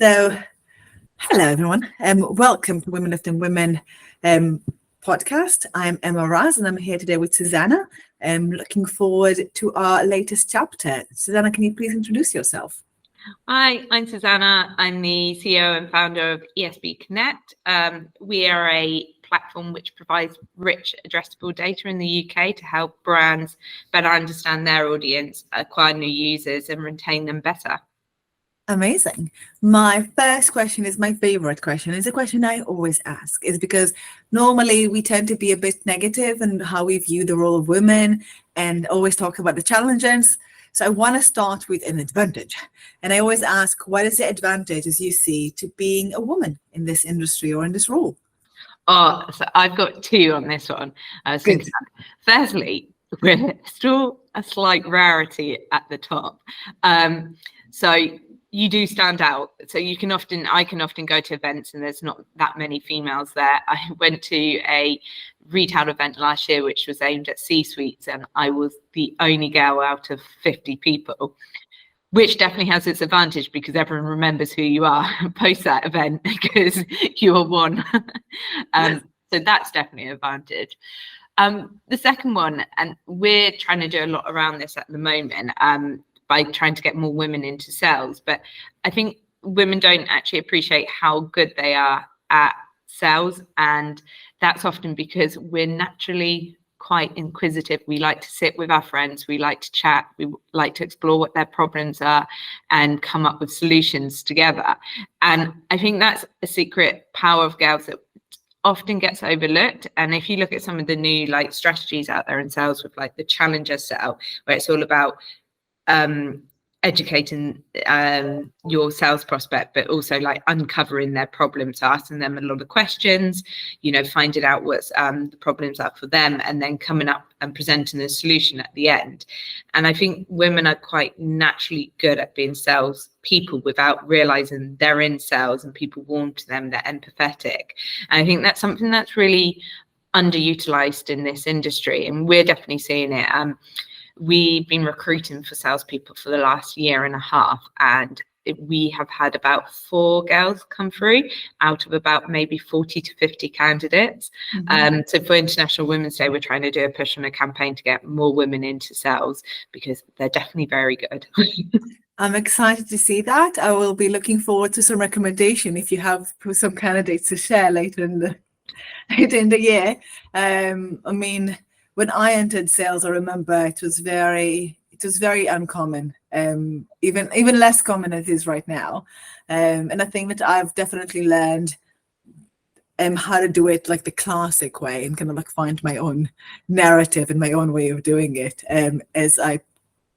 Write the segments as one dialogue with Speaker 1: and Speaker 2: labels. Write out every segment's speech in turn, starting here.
Speaker 1: So, hello everyone, welcome to Women Lifting Women podcast. I'm Emma Raz and I'm here today with Suzanna. Looking forward to our latest chapter. Suzanna, can you please introduce yourself?
Speaker 2: Hi, I'm Suzanna. I'm the CEO and founder of esbconnect. We are a platform which provides rich addressable data in the UK to help brands better understand their audience, acquire new users and retain them better.
Speaker 1: Amazing. My first question is my favorite question. It's a question I always ask. Is because normally we tend to be a bit negative in how we view the role of women and always talk about the challenges. So I want to start with an advantage. And I always ask, what is the advantage as you see to being a woman in this industry or in this role?
Speaker 2: Oh, so I've got two on this one. I was thinking, firstly, we're still a slight rarity at the top. So you do stand out. So I can often go to events and there's not that many females there. I went to a retail event last year, which was aimed at C-suites, and I was the only girl out of 50 people, which definitely has its advantage because everyone remembers who you are post that event because you are one. So that's definitely an advantage. The second one, and we're trying to do a lot around this at the moment, by trying to get more women into sales. But I think women don't actually appreciate how good they are at sales. And that's often because we're naturally quite inquisitive. We like to sit with our friends. We like to chat. We like to explore what their problems are and come up with solutions together. And I think that's a secret power of girls that often gets overlooked. And if you look at some of the new strategies out there in sales with the challenger sell, where it's all about educating your sales prospect, but also uncovering their problems, asking them a lot of questions, finding out what's the problems are for them, and then coming up and presenting a solution at the end. And I think women are quite naturally good at being sales people without realizing they're in sales and people warm to them, they're empathetic. And I think that's something that's really underutilized in this industry, and we're definitely seeing it. We've been recruiting for salespeople for the last year and a half, and we have had about 4 girls come through out of about maybe 40 to 50 candidates. So for International Women's Day, we're trying to do a push on a campaign to get more women into sales because they're definitely very good.
Speaker 1: I'm excited to see that. I will be looking forward to some recommendation if you have some candidates to share later in the year. I mean, when I entered sales, I remember it was very uncommon, even less common than it is right now. And I think that I've definitely learned how to do it the classic way and kind of find my own narrative and my own way of doing it as I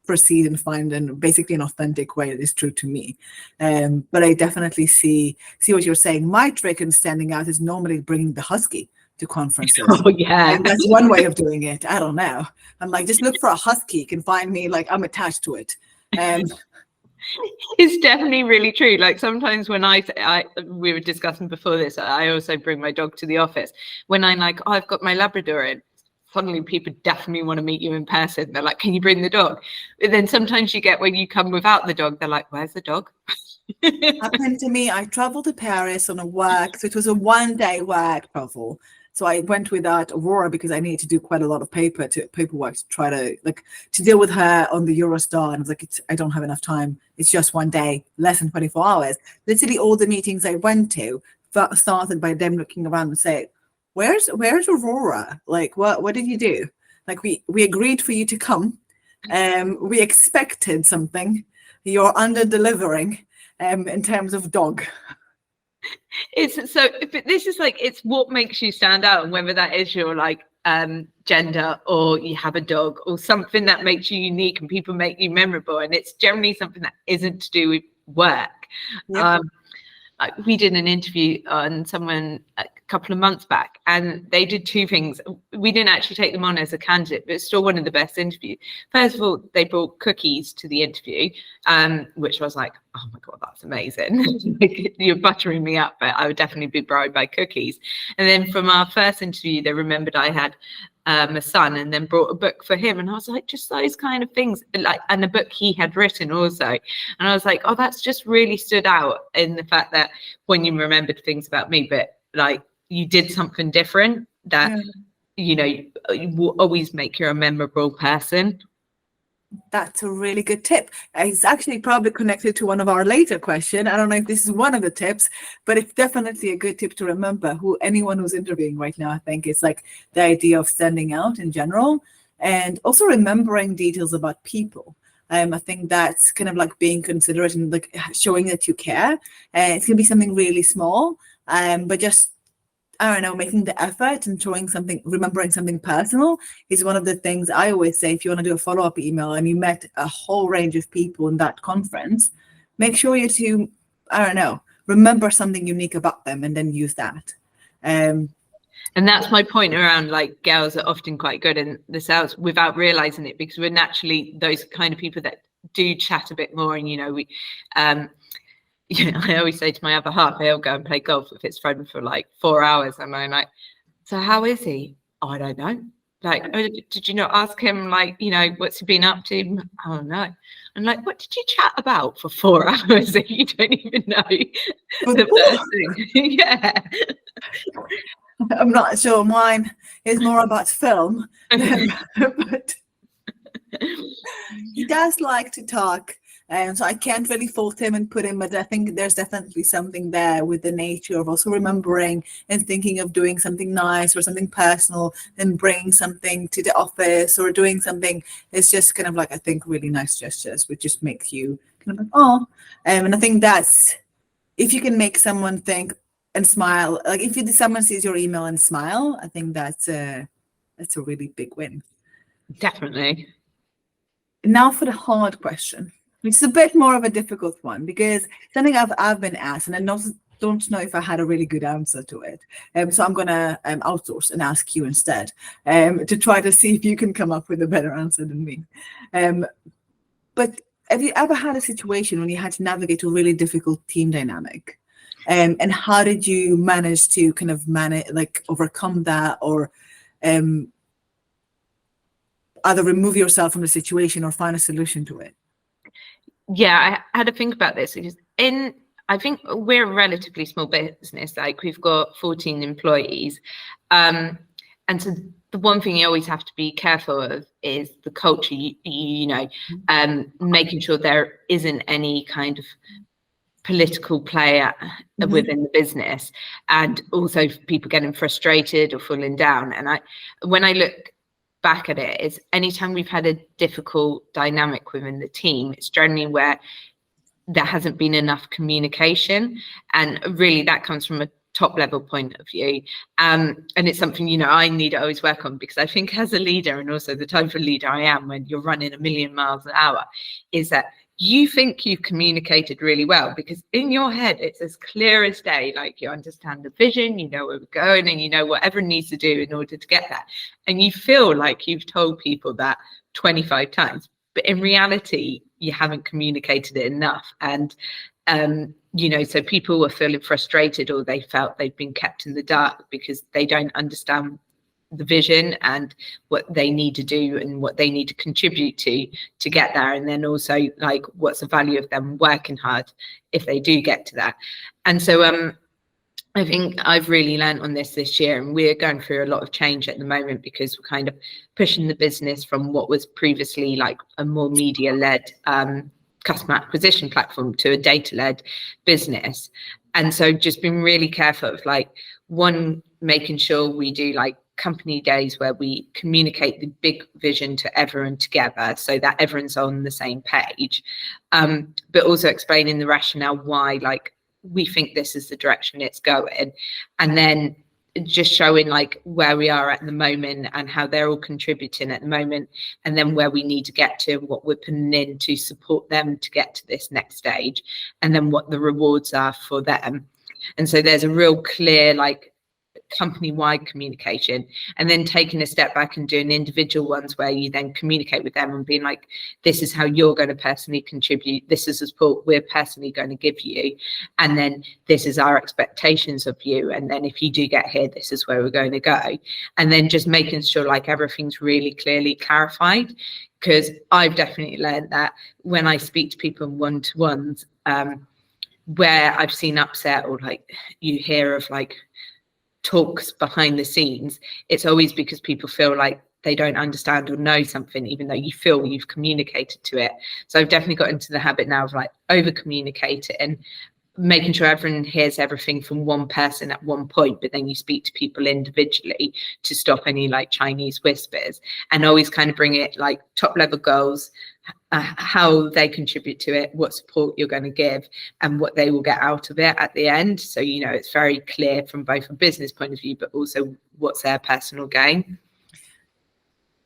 Speaker 1: proceed and find basically an authentic way that is true to me. But I definitely see what you're saying. My trick in standing out is normally bringing the husky to conferences.
Speaker 2: Oh yeah,
Speaker 1: and that's one way of doing it. I don't know. I'm just look for a husky. You can find me. I'm attached to it.
Speaker 2: It's definitely really true. Sometimes when we were discussing before this, I also bring my dog to the office. When I'm I've got my Labrador in, suddenly people definitely want to meet you in person. They're like, can you bring the dog? And then sometimes you get when you come without the dog, they're like, where's the dog?
Speaker 1: Happened to me. I traveled to Paris on a work, so it was a one-day work travel. So I went without Aurora because I needed to do quite a lot of paperwork to try to deal with her on the Eurostar. And I was I don't have enough time. It's just one day, less than 24 hours. Literally all the meetings I went to started by them looking around and saying, where's Aurora? What did you do? We agreed for you to come. We expected something. You're under-delivering in terms of dog.
Speaker 2: It's it's what makes you stand out, and whether that is your gender or you have a dog or something that makes you unique and people make you memorable, and it's generally something that isn't to do with work. Yep. We did an interview on someone a couple of months back, and they did 2 things. We didn't actually take them on as a candidate, but it's still one of the best interviews. First of all, they brought cookies to the interview, which was like, oh my God, that's amazing. You're buttering me up, but I would definitely be bribed by cookies. And then from our first interview, they remembered I had my son, and then brought a book for him. And I was like, just those kind of things, like, and a book he had written also. And I was like, oh, that's just really stood out in the fact that when you remembered things about me, but like you did something different that, you know, you will always make you a memorable person.
Speaker 1: That's a really good tip. It's actually probably connected to one of our later questions. I don't know if this is one of the tips, but it's definitely a good tip to remember. Anyone who's interviewing right now, I think it's like the idea of standing out in general, and also remembering details about people. I think that's kind of like being considerate and like showing that you care. And it's gonna be something really small, but just, I don't know, making the effort and showing something, remembering something personal is one of the things I always say. If you want to do a follow-up email and you met a whole range of people in that conference, make sure you to, I don't know, remember something unique about them and then use that.
Speaker 2: And that's my point around, like, girls are often quite good in the sales without realizing it, because we're naturally those kind of people that do chat a bit more. And, you know, we, you know, I always say to my other half, he'll go and play golf with his friend for like 4 hours. And I'm like, so how is he? Oh, I don't know. Like, oh, did you not ask him, like, you know, what's he been up to? Oh, no. I'm like, what did you chat about for 4 hours if you don't even know the person? Yeah.
Speaker 1: I'm not sure. Mine is more about film, but he does like to talk. And so I can't really fault him and put him, but I think there's definitely something there with the nature of also remembering and thinking of doing something nice or something personal and bringing something to the office or doing something. It's just kind of like, I think, really nice gestures, which just make you kind of like, oh. And I think that's, if you can make someone think and smile, like if someone sees your email and smile, I think that's a really big win.
Speaker 2: Definitely.
Speaker 1: Now for the hard question, which is a bit more of a difficult one, because something I've been asked, and I don't know if I had a really good answer to it. So I'm going to outsource and ask you instead, to try to see if you can come up with a better answer than me. But have you ever had a situation when you had to navigate a really difficult team dynamic? And how did you manage to kind of overcome that, or either remove yourself from the situation or find a solution to it?
Speaker 2: Yeah, I had to think about this, because I think we're a relatively small business. Like, we've got 14 employees. And so the one thing you always have to be careful of is the culture, you know, making sure there isn't any kind of political player within the business, and also people getting frustrated or falling down. And when I look back at it, is anytime we've had a difficult dynamic within the team, it's generally where there hasn't been enough communication, and really that comes from a top level point of view, and it's something, you know, I need to always work on, because I think as a leader, and also the type of leader I am when you're running 1,000,000 miles an hour, is that you think you've communicated really well, because in your head it's as clear as day. Like, you understand the vision, you know where we're going, and you know whatever needs to do in order to get that, and you feel like you've told people that 25 times, but in reality you haven't communicated it enough. And you know, so people were feeling frustrated, or they felt they've been kept in the dark because they don't understand the vision and what they need to do and what they need to contribute to get there. And then also, like, what's the value of them working hard if they do get to that. And so I think I've really learned on this year, and we're going through a lot of change at the moment, because we're kind of pushing the business from what was previously like a more media-led customer acquisition platform to a data-led business. And so just being really careful of, like, one, making sure we do like company days where we communicate the big vision to everyone together, so that everyone's on the same page, but also explaining the rationale why, like, we think this is the direction it's going, and then just showing like where we are at the moment and how they're all contributing at the moment, and then where we need to get to and what we're putting in to support them to get to this next stage, and then what the rewards are for them. And so there's a real clear like company-wide communication, and then taking a step back and doing individual ones where you then communicate with them and being like, this is how you're going to personally contribute, this is the support we're personally going to give you, and then this is our expectations of you, and then if you do get here, this is where we're going to go. And then just making sure like everything's really clearly clarified, because I've definitely learned that when I speak to people in one-to-ones, where I've seen upset or like you hear of like talks behind the scenes, it's always because people feel like they don't understand or know something, even though you feel you've communicated to it. So I've definitely got into the habit now of like over communicating, making sure everyone hears everything from one person at one point, but then you speak to people individually to stop any like Chinese whispers, and always kind of bring it like top level goals, how they contribute to it, what support you're going to give, and what they will get out of it at the end. So, you know, it's very clear from both a business point of view, but also what's their personal gain.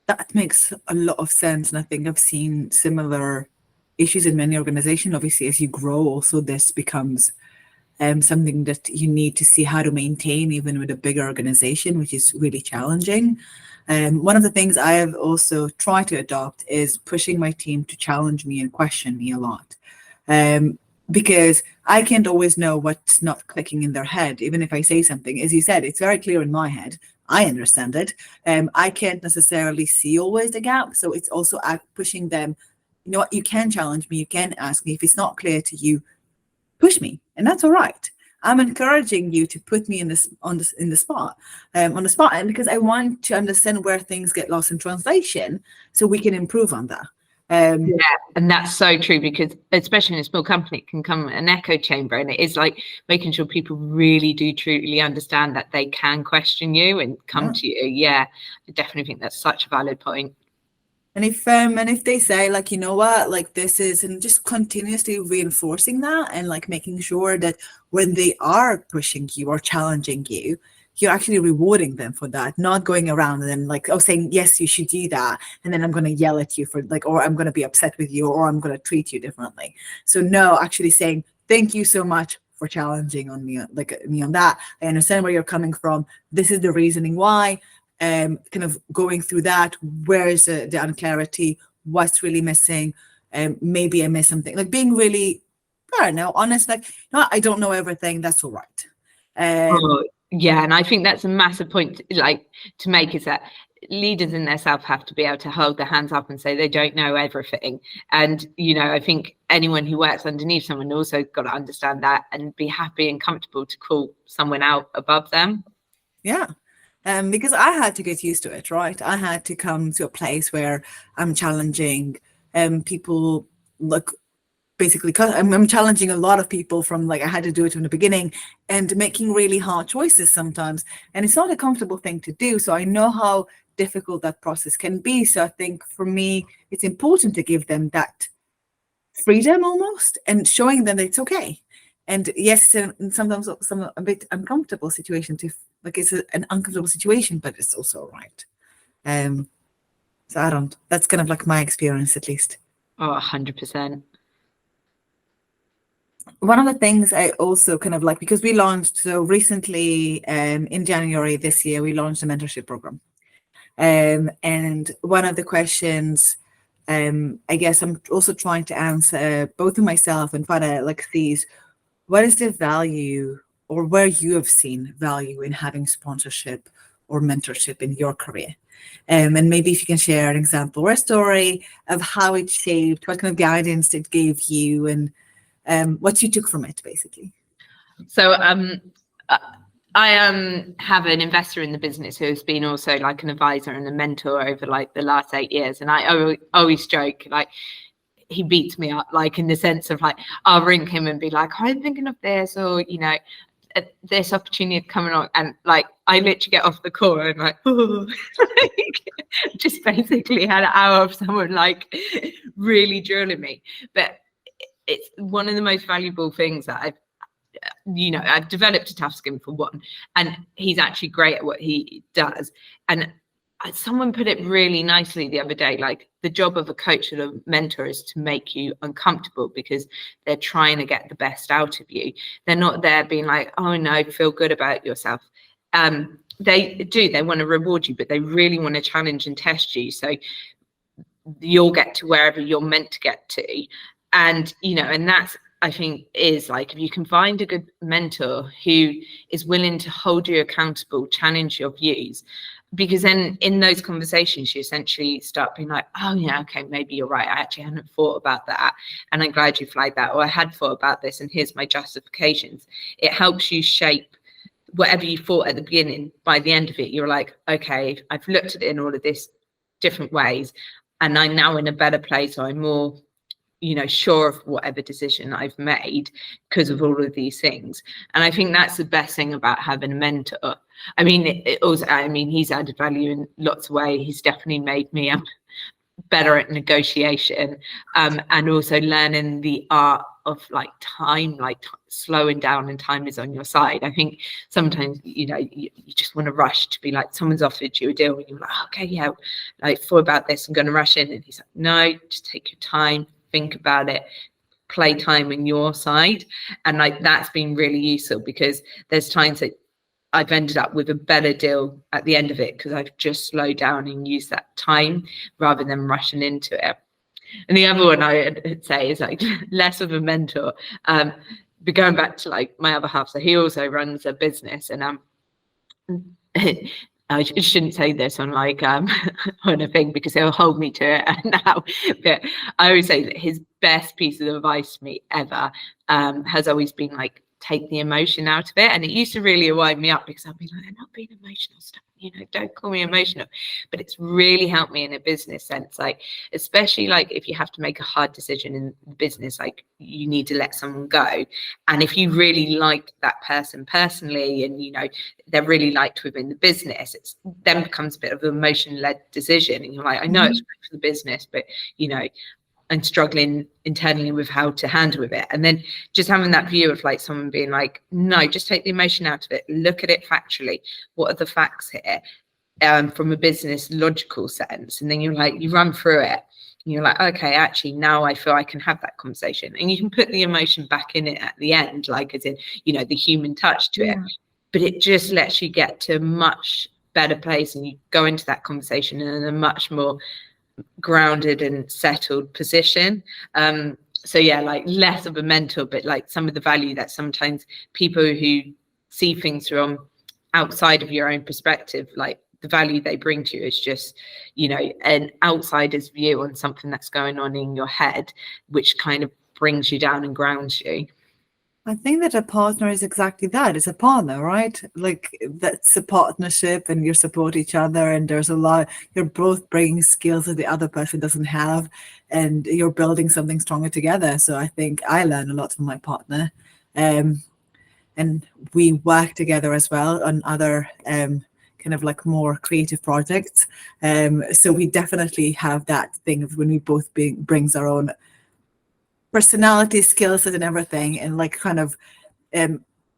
Speaker 1: That makes a lot of sense. And I think I've seen similar issues in many organizations. Obviously, as you grow, also this becomes something that you need to see how to maintain even with a bigger organization, which is really challenging. One of the things I have also tried to adopt is pushing my team to challenge me and question me a lot. Because I can't always know what's not clicking in their head. Even if I say something, as you said, it's very clear in my head. I understand it. I can't necessarily see always the gap. So it's also pushing them, you know what, you can challenge me, you can ask me. If it's not clear to you, push me, and that's all right. I'm encouraging you to put me in the spot, and because I want to understand where things get lost in translation, so we can improve on that.
Speaker 2: Yeah, and that's so true, because especially in a small company, it can come an echo chamber, and it is like making sure people really do truly understand that they can question you and come to you. Yeah, I definitely think that's such a valid point.
Speaker 1: And if they say like, you know what, like this is, and just continuously reinforcing that, and like making sure that when they are pushing you or challenging you, you're actually rewarding them for that, not going around and then like, oh, saying, yes, you should do that, and then I'm going to yell at you for like, or I'm going to be upset with you, or I'm going to treat you differently. So no, actually saying, thank you so much for challenging on me, like me on that. I understand where you're coming from. This is the reasoning why. Kind of going through that, where's the unclarity, what's really missing, maybe I missed something, like being really, I don't know, honest, like, no, I don't know everything, that's all right.
Speaker 2: Yeah, and I think that's a massive point to make, is that leaders in themselves have to be able to hold their hands up and say they don't know everything. And, you know, I think anyone who works underneath someone also got to understand that and be happy and comfortable to call someone out above them.
Speaker 1: Yeah. Because I had to get used to it, right? I had to come to a place where I'm challenging people, like basically, because I'm challenging a lot of people from like, I had to do it from the beginning and making really hard choices sometimes. And it's not a comfortable thing to do. So I know how difficult that process can be. So I think for me, it's important to give them that freedom almost, and showing them that it's okay. And yes, sometimes a bit uncomfortable situation to, like, it's an uncomfortable situation, but it's also all right. So that's kind of like my experience, at least.
Speaker 2: Oh, 100%.
Speaker 1: One of the things I also kind of like, because we launched, so recently in January this year, we launched a mentorship program. And one of the questions, I guess I'm also trying to answer both of myself and find out, like, these, what is the value, or where you have seen value in having sponsorship or mentorship in your career? And maybe if you can share an example or a story of how it shaped, what kind of guidance it gave you, and what you took from it, basically.
Speaker 2: So I have an investor in the business who has been also like an advisor and a mentor over like the last 8 years. And I always joke, like, he beats me up, like in the sense of like, I'll ring him and be like, I'm thinking of this, or, you know, this opportunity coming on, and like I literally get off the call and like, oh, like, just basically had an hour of someone like really drilling me. But it's one of the most valuable things that I've developed a tough skin, for one, and he's actually great at what he does. And someone put it really nicely the other day, like, the job of a coach or a mentor is to make you uncomfortable, because they're trying to get the best out of you. They're not there being like, oh no, feel good about yourself. they want to reward you, but they really want to challenge and test you, so you'll get to wherever you're meant to get to. And and that's, I think, is like, if you can find a good mentor who is willing to hold you accountable, challenge your views, because then in those conversations you essentially start being like, oh yeah, okay, maybe you're right, I actually hadn't thought about that, and I'm glad you flagged that, or I had thought about this and here's my justifications. It helps you shape whatever you thought at the beginning. By the end of it, you're like, okay, I've looked at it in all of this different ways, and I'm now in a better place, or I'm more sure of whatever decision I've made because of all of these things. And I think that's the best thing about having a mentor. I mean, it also, he's added value in lots of ways. He's definitely made me better at negotiation, and also learning the art of like time, slowing down, and time is on your side. I think sometimes you just want to rush to be like, someone's offered you a deal and you're like, okay, yeah, like, thought about this, I'm going to rush in. And he's like, no, just take your time, think about it, play time on your side. And like, that's been really useful, because there's times that I've ended up with a better deal at the end of it because I've just slowed down and used that time rather than rushing into it. And the other one I'd say is like less of a mentor. But going back to like my other half, so he also runs a business, and I shouldn't say this on like on a thing because he'll hold me to it now. But I always say that his best piece of advice to me ever has always been like, take the emotion out of it. And it used to really wind me up because I'd be like, I'm not being emotional, stuff, don't call me emotional. But it's really helped me in a business sense, like, especially like if you have to make a hard decision in business, like you need to let someone go. And if you really like that person personally, and they're really liked within the business, it's then becomes a bit of an emotion-led decision. And you're like, I know it's great for the business, but and struggling internally with how to handle with it. And then just having that view of like someone being like, no, just take the emotion out of it, look at it factually, what are the facts here, from a business logical sense. And then you're like, you run through it and you're like, okay, actually now I feel I can have that conversation. And you can put the emotion back in it at the end, like as in the human touch to it, but it just lets you get to a much better place, and you go into that conversation in a much more grounded and settled position. So yeah, like less of a mentor, but like some of the value that sometimes people who see things from outside of your own perspective, like the value they bring to you is just an outsider's view on something that's going on in your head, which kind of brings you down and grounds you.
Speaker 1: I think that a partner is exactly that. It's a partner, right? Like, that's a partnership, and you support each other, and there's a lot, you're both bringing skills that the other person doesn't have, and you're building something stronger together. So I think I learn a lot from my partner, and we work together as well on other kind of like more creative projects. So we definitely have that thing of when we both brings our own personality, skills, and everything, and like kind of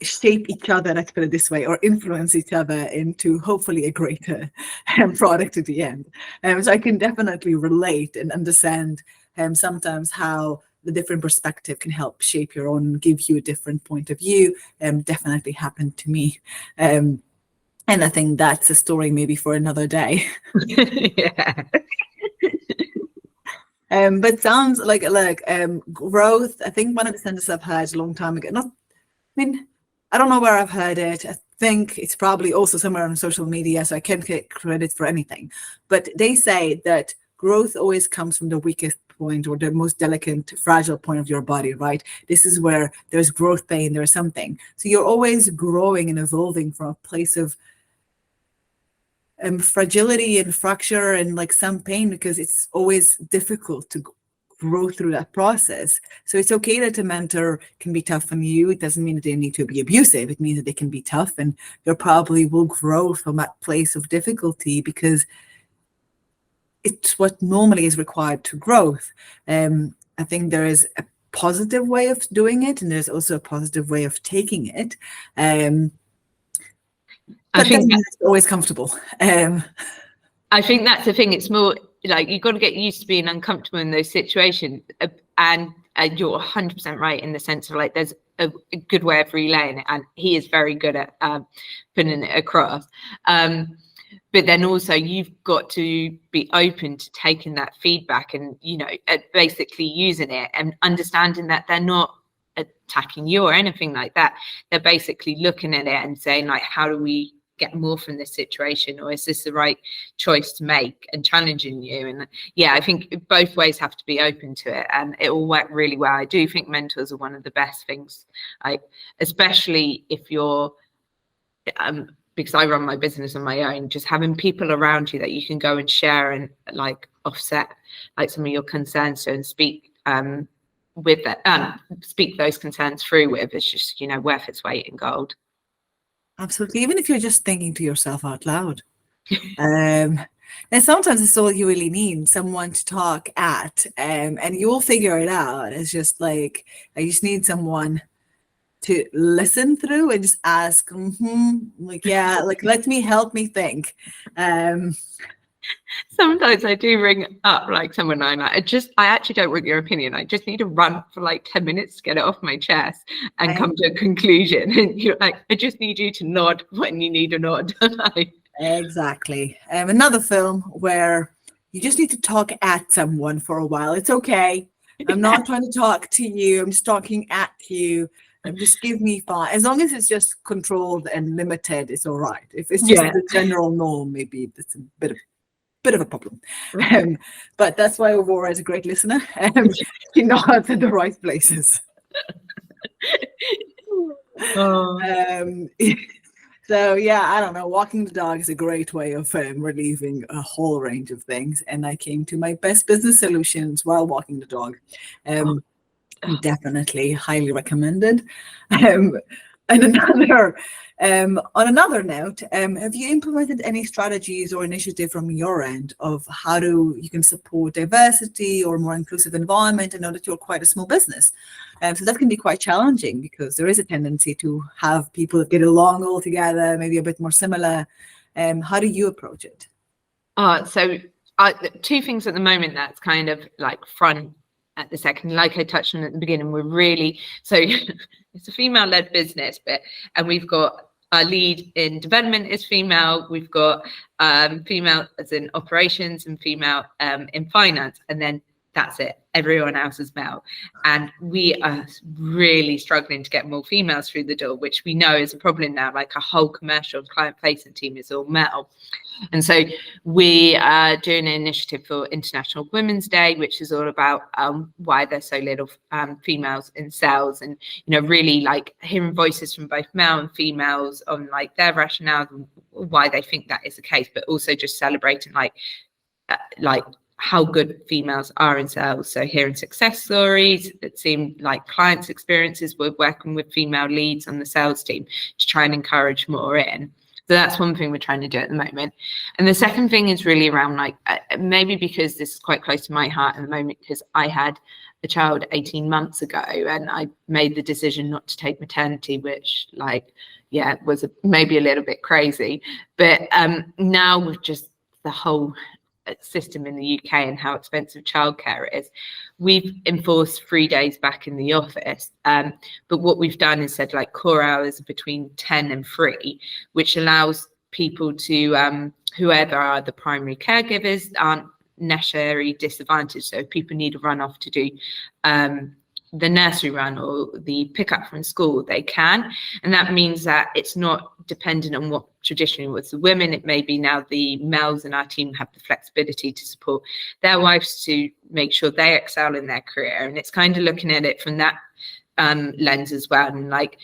Speaker 1: shape each other, let's put it this way, or influence each other into hopefully a greater product at the end. So I can definitely relate and understand sometimes how the different perspective can help shape your own, give you a different point of view. Definitely happened to me. And I think that's a story maybe for another day.
Speaker 2: Yeah.
Speaker 1: But sounds like growth. I think one of the sentences I've heard a long time ago. I don't know where I've heard it. I think it's probably also somewhere on social media, so I can't get credit for anything. But they say that growth always comes from the weakest point, or the most delicate, fragile point of your body, right? This is where there's growth pain, there's something. So you're always growing and evolving from a place of fragility and fracture and like some pain, because it's always difficult to grow through that process. So it's okay that a mentor can be tough on you. It doesn't mean that they need to be abusive. It means that they can be tough, and you probably will grow from that place of difficulty because it's what normally is required to growth. I think there is a positive way of doing it, and there's also a positive way of taking it. I think it's always comfortable.
Speaker 2: I think that's the thing. It's more like you've got to get used to being uncomfortable in those situations. And you're 100% right in the sense of like there's a good way of relaying it, and he is very good at putting it across. But then also you've got to be open to taking that feedback and, you know, basically using it and understanding that they're not attacking you or anything like that. They're basically looking at it and saying, like, how do we get more from this situation, or is this the right choice to make, and challenging you. And yeah, I think both ways have to be open to it, and it will work really well. I do think mentors are one of the best things, like, especially if you're because I run my business on my own, just having people around you that you can go and share and like offset like some of your concerns to, and speak with that, speak those concerns through with, is just, you know, worth its weight in gold.
Speaker 1: Absolutely. Even if you're just thinking to yourself out loud. And sometimes it's all you really need, someone to talk at, and you'll figure it out. It's just like, I just need someone to listen through and just ask, like, yeah, like, help me think.
Speaker 2: Sometimes I do ring up like someone I'm like, I actually don't want your opinion. I just need to run for like 10 minutes to get it off my chest and come to a conclusion. And you're like, I just need you to nod when you need a nod.
Speaker 1: Exactly. Another film where you just need to talk at someone for a while. It's okay. I'm not trying to talk to you. I'm just talking at you. Just give me 5. As long as it's just controlled and limited, it's all right. If it's just the general norm, maybe it's a bit of a problem. But that's why Aurora is a great listener. She nods at the right places. So yeah, I don't know. Walking the dog is a great way of relieving a whole range of things. And I came to my best business solutions while walking the dog. Definitely highly recommended. And on another note, have you implemented any strategies or initiative from your end of how you can support diversity or more inclusive environment? I know that you're quite a small business, so that can be quite challenging because there is a tendency to have people that get along all together, maybe a bit more similar. How do you approach it?
Speaker 2: So two things at the moment that's kind of like front at the second, like I touched on at the beginning, we're really, so it's a female-led business, and we've got our lead in development is female, we've got female as in operations and female in finance, and then that's it, everyone else is male. And we are really struggling to get more females through the door, which we know is a problem now. Like our whole commercial client-facing team is all male. And so we are doing an initiative for International Women's Day, which is all about why there's so little females in sales, and, you know, really like hearing voices from both male and females on like their rationale and why they think that is the case, but also just celebrating like how good females are in sales. So hearing success stories, it seemed like clients' experiences. We're working with female leads on the sales team to try and encourage more in. So that's one thing we're trying to do at the moment. And the second thing is really around like, maybe because this is quite close to my heart at the moment, because I had a child 18 months ago and I made the decision not to take maternity, which was maybe a little bit crazy. But now with just the whole system in the UK and how expensive childcare is, we've enforced 3 days back in the office, but what we've done is said like core hours between 10 and 3, which allows people to whoever are the primary caregivers aren't necessarily disadvantaged. So if people need to run off to do the nursery run or the pickup from school, they can. And that means that it's not dependent on what traditionally was the women. It may be now the males in our team have the flexibility to support their wives to make sure they excel in their career. And it's kind of looking at it from that lens as well. And like,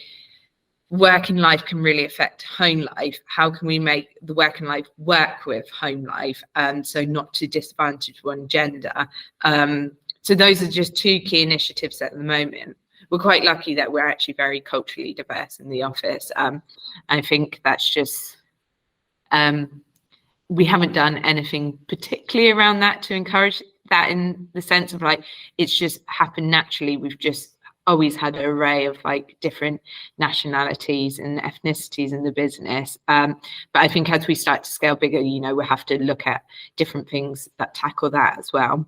Speaker 2: working life can really affect home life. How can we make the working life work with home life? So not to disadvantage one gender. So those are just 2 key initiatives at the moment. We're quite lucky that we're actually very culturally diverse in the office. I think that's just, we haven't done anything particularly around that to encourage that, in the sense of like, it's just happened naturally. We've just always had an array of like different nationalities and ethnicities in the business. But I think as we start to scale bigger, you know, we'll have to look at different things that tackle that as well.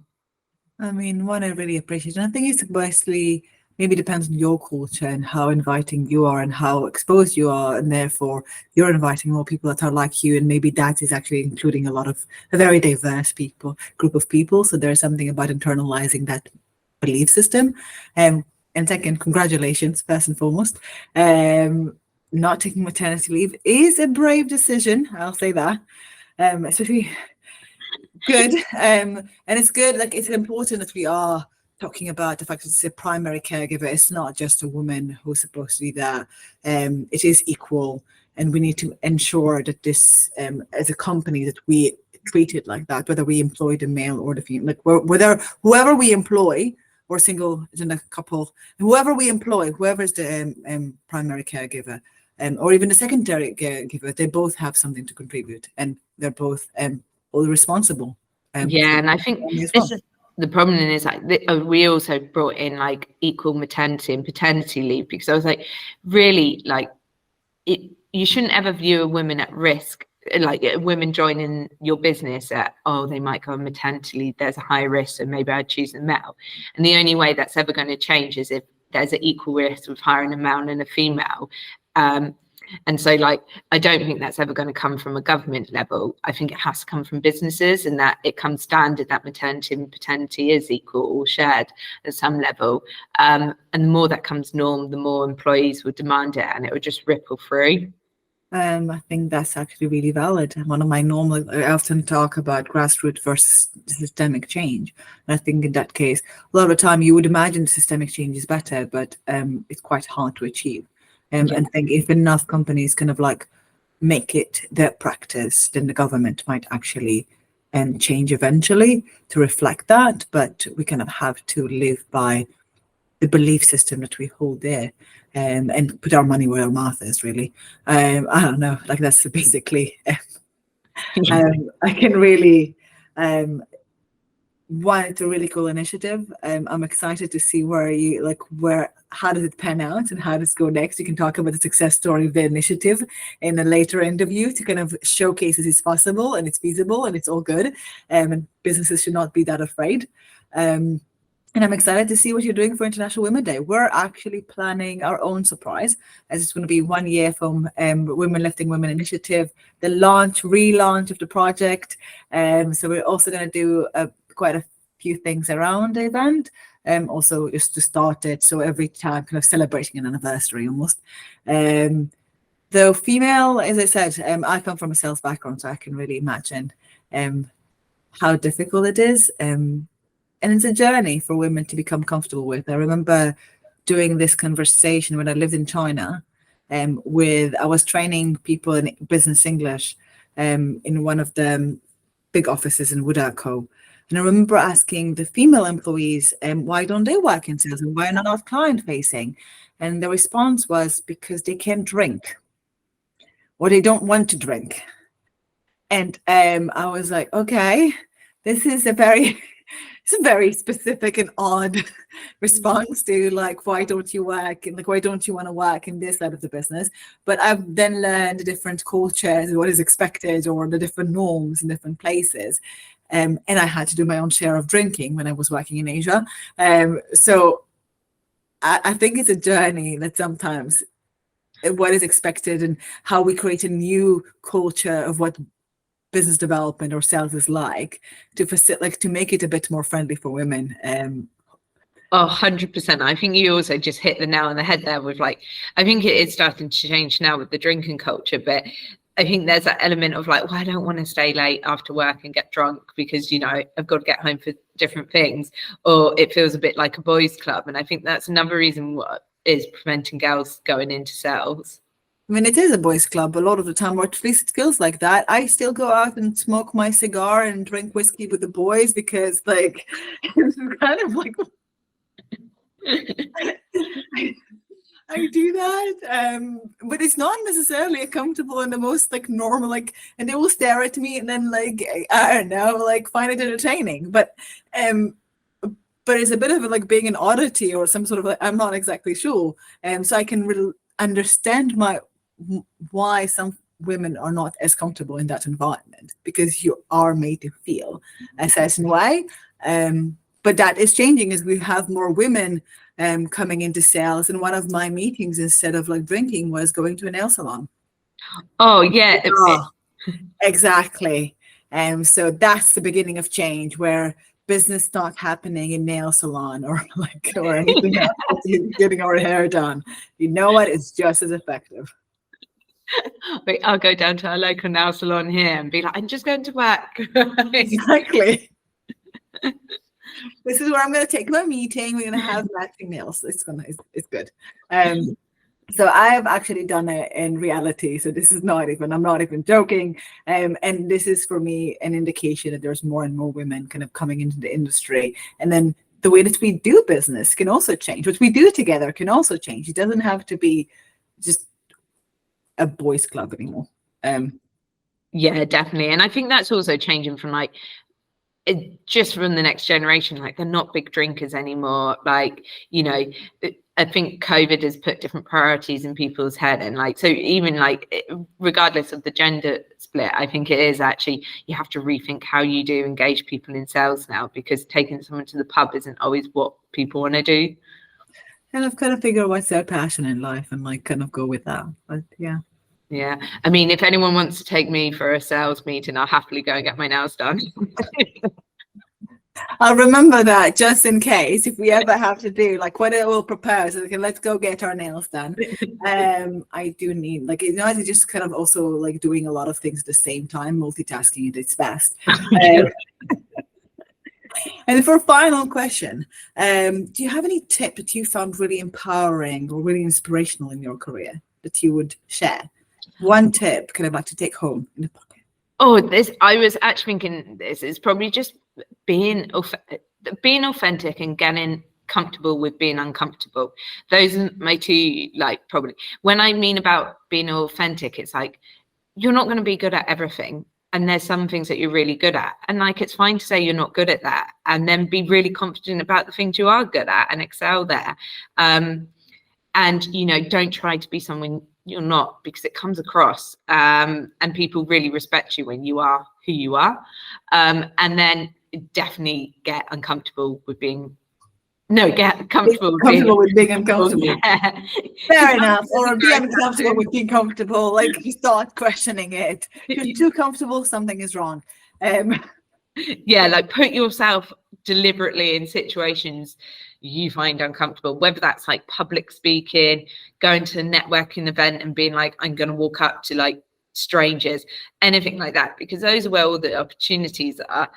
Speaker 1: I mean, one I really appreciate, and I think it's mostly maybe depends on your culture and how inviting you are and how exposed you are, and therefore you're inviting more people that are like you, and maybe that is actually including a very diverse group of people. So there's something about internalizing that belief system. And second, congratulations, first and foremost. Not taking maternity leave is a brave decision, I'll say that. Especially good. And it's good, like it's important that we are talking about the fact that it's a primary caregiver. It's not just a woman who's supposed to be there. It is equal, and we need to ensure that this, as a company, that we treat it like that, whether we employ the male or the female, like whether whoever we employ, or single in a couple, whoever we employ, whoever is the primary caregiver, or even the secondary caregiver, they both have something to contribute, and they're both all responsible.
Speaker 2: Yeah, and I think this is the problem is like we also brought in like equal maternity and paternity leave, because I was like, really, like you shouldn't ever view a woman at risk, like women joining your business at, oh, they might go on maternity leave, there's a high risk, so maybe I'd choose a male. And the only way that's ever going to change is if there's an equal risk with hiring a male and a female. And so, like, I don't think that's ever going to come from a government level. I think it has to come from businesses, and that it comes standard that maternity and paternity is equal or shared at some level. And the more that comes norm, the more employees will demand it, and it will just ripple through.
Speaker 1: I think that's actually really valid. One of my I often talk about grassroots versus systemic change. And I think in that case, a lot of the time you would imagine systemic change is better, but it's quite hard to achieve. And I think if enough companies kind of like make it their practice, then the government might actually change eventually to reflect that. But we kind of have to live by the belief system that we hold there, and put our money where our mouth is, really. I don't know, like that's basically, I can really, one, it's a really cool initiative. I'm excited to see how does it pan out and how does it go next. You can talk about the success story of the initiative in a later interview to kind of showcase it is possible and it's feasible and it's all good. And businesses should not be that afraid. And I'm excited to see what you're doing for International Women's Day. We're actually planning our own surprise, as it's going to be 1 year from Women Lifting Women Initiative, the relaunch of the project. So we're also going to do quite a few things around the event, also just to start it. So every time kind of celebrating an anniversary almost. Though female, as I said, I come from a sales background, so I can really imagine how difficult it is. And it's a journey for women to become comfortable with. I remember doing this conversation when I lived in China. I was training people in business English in one of the big offices in Wudaco. And I remember asking the female employees, why don't they work in sales and why not client facing? And the response was because they can't drink, or they don't want to drink. And I was like, okay, this is a very specific and odd response to like, why don't you work, and like, why don't you want to work in this side of the business? But I've then learned the different cultures, what is expected, or the different norms in different places. And I had to do my own share of drinking when I was working in Asia. So I think it's a journey that sometimes what is expected and how we create a new culture of what business development or sales is like to make it a bit more friendly for women.
Speaker 2: 100%. I think you also just hit the nail on the head there with like, I think it is starting to change now with the drinking culture, but I think there's that element of like, well, I don't want to stay late after work and get drunk because, you know, I've got to get home for different things, or it feels a bit like a boys' club. And I think that's another reason what is preventing girls going into sales.
Speaker 1: I mean, it is a boys' club a lot of the time, or at least it feels like that. I still go out and smoke my cigar and drink whiskey with the boys because, like, it's kind of like I do that, but it's not necessarily comfortable and the most like normal, like, and they will stare at me and then like I don't know, like find it entertaining, but it's a bit of like being an oddity or some sort of like, I'm not exactly sure, so I can understand why some women are not as comfortable in that environment, because you are made to feel a certain way. But that is changing as we have more women coming into sales. And one of my meetings, instead of like drinking, was going to a nail salon.
Speaker 2: Oh yeah.
Speaker 1: Exactly. So that's the beginning of change, where business start happening in nail salon or anything else, getting our hair done. You know what? It's just as effective.
Speaker 2: I'll go down to our local nail salon here and be like, I'm just going to work.
Speaker 1: Exactly. This is where I'm going to take my meeting. We're going to have matching nails. It's good. So I have actually done it in reality. So this is I'm not even joking. And this is for me an indication that there's more and more women kind of coming into the industry. And then the way that we do business can also change. What we do together can also change. It doesn't have to be just a boys' club anymore.
Speaker 2: Yeah, definitely. And I think that's also changing from like, just from the next generation, like they're not big drinkers anymore. Like, you know, I think COVID has put different priorities in people's head, and like, so even like regardless of the gender split, I think it is actually, you have to rethink how you do engage people in sales now, because taking someone to the pub isn't always what people want to do.
Speaker 1: And I've kind of figured what's their passion in life and like kind of go with that. But yeah.
Speaker 2: Yeah, I mean, if anyone wants to take me for a sales meeting, I'll happily go and get my nails done.
Speaker 1: I'll remember that just in case, if we ever have to do like what it will propose. Okay, let's go get our nails done. I do need, like, you know, it's just kind of also like doing a lot of things at the same time, multitasking at its best. And for a final question, do you have any tip that you found really empowering or really inspirational in your career that you would share? One tip kind of like to take home in the pocket.
Speaker 2: Oh, I was actually thinking this is probably just being authentic and getting comfortable with being uncomfortable. Those are my two, like, probably. When I mean about being authentic, it's like, you're not going to be good at everything. And there's some things that you're really good at. And like, it's fine to say you're not good at that, and then be really confident about the things you are good at and excel there. And, you know, don't try to be someone you're not, because it comes across, and people really respect you when you are who you are. And then definitely get comfortable with being uncomfortable.
Speaker 1: Yeah. Fair enough. Or be uncomfortable with being comfortable. Like, you start questioning it. If you're too comfortable, something is wrong.
Speaker 2: Yeah, like put yourself deliberately in situations you find uncomfortable, whether that's like public speaking, going to a networking event and being like, I'm going to walk up to like strangers, anything like that, because those are where all the opportunities are.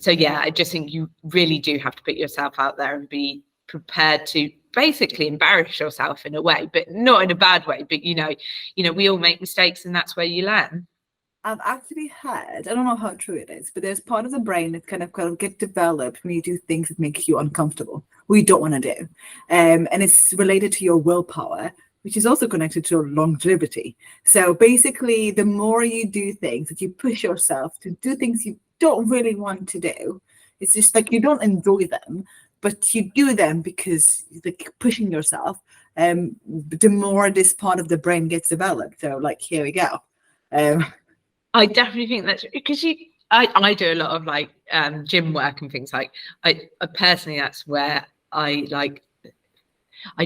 Speaker 2: So yeah, I just think you really do have to put yourself out there and be prepared to basically embarrass yourself in a way, but not in a bad way. But you know, we all make mistakes, and that's where you learn.
Speaker 1: I've actually heard, I don't know how true it is, but there's part of the brain that kind of get developed when you do things that make you uncomfortable, what you don't want to do. And it's related to your willpower, which is also connected to your longevity. So basically, the more you do things, that you push yourself to do things you don't really want to do, it's just like you don't enjoy them, but you do them because like pushing yourself, the more this part of the brain gets developed. So like, here we go.
Speaker 2: I definitely think that's because I do a lot of like gym work and things. Like I personally, that's where I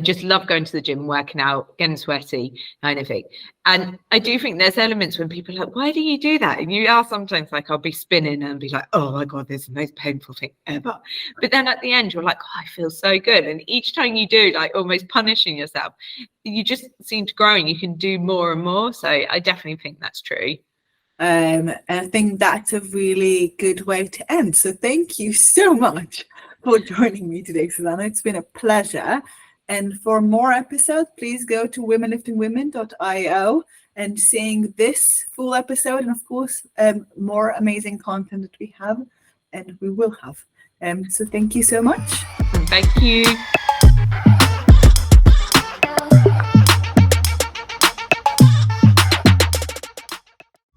Speaker 2: just love going to the gym, working out, getting sweaty, kind of thing. And I do think there's elements when people are like, why do you do that? And you are sometimes like, I'll be spinning and be like, oh my God, this is the most painful thing ever. But then at the end, you're like, oh, I feel so good. And each time you do, like almost punishing yourself, you just seem to grow and you can do more and more. So I definitely think that's true.
Speaker 1: And I think that's a really good way to end. So thank you so much for joining me today, Suzanna. It's been a pleasure. And for more episodes, please go to womenliftingwomen.io and seeing this full episode, and of course, more amazing content that we have and we will have. So thank you so much.
Speaker 2: Thank you.